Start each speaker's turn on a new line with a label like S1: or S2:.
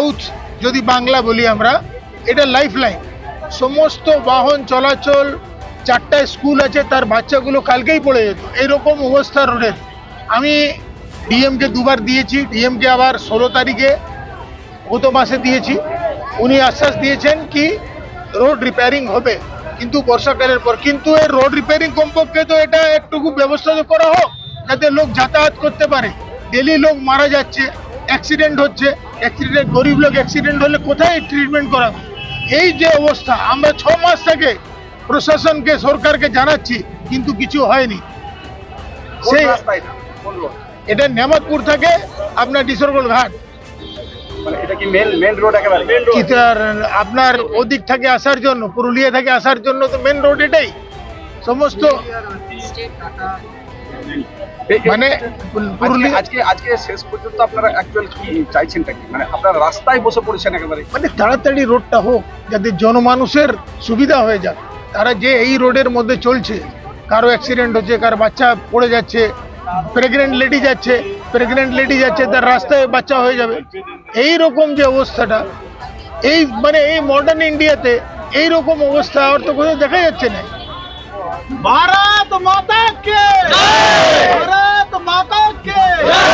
S1: South যদি বাংলা বলি আমরা, এটা লাইফ লাইন। সমস্ত বাহন চলাচল, 4টা স্কুল আছে, তার বাচ্চাগুলো কালকেই পড়ে যেত। এইরকম অবস্থা রোডের। আমি ডিএমকে 2বার দিয়েছি, ডিএমকে আবার 16 তারিখে গত মাসে দিয়েছি। উনি আশ্বাস দিয়েছেন কি রোড রিপেয়ারিং হবে, কিন্তু বর্ষাকালের পর। কিন্তু এই রোড রিপেয়ারিং কমপক্ষে তো এটা একটুকু ব্যবস্থা তো করা হোক, যাতে লোক যাতায়াত করতে পারে। ডেলি লোক মারা যাচ্ছে, অ্যাক্সিডেন্ট হচ্ছে। অ্যাক্সিডেন্ট, গরিব লোক অ্যাক্সিডেন্ট হলে কোথায় ট্রিটমেন্ট করাবে? এই যে অবস্থা, আমরা 6 মাস থেকে প্রশাসনকে, সরকারকে জানাচ্ছি, কিন্তু কিছু হয়নি। সেই এটা নেমাতপুর থেকে আপনার ডিসরগোল ঘাট,
S2: এটা কি মেন রোড একেবারে?
S1: আপনার ওদিক থেকে আসার জন্য, পুরুলিয়া থেকে আসার জন্য তো মেন রোড এটাই। সমস্ত মানে
S2: আজকে শেষ পর্যন্ত আপনারা অ্যাকচুয়ালি কি চাইছেনটা কি? মানে আপনারা রাস্তায় বসে পড়েছেন একেবারে?
S1: মানে তাড়াতাড়ি রোডটা হোক, যাতে জনমানুষের সুবিধা হয়ে যায়। তারা যে এই রোডের মধ্যে চলছে, কারো অ্যাক্সিডেন্ট হচ্ছে, কারো বাচ্চা পড়ে যাচ্ছে, প্রেগনেন্ট লেডি যাচ্ছে, তার রাস্তায় বাচ্চা হয়ে যাবে। এই রকম যে অবস্থাটা, এই মানে এই মডার্ন ইন্ডিয়াতে এই রকম অবস্থা আর তো কোথাও দেখা যাচ্ছে না। ভারত মাতা কে জয়! ভারত মাতা কে জয়!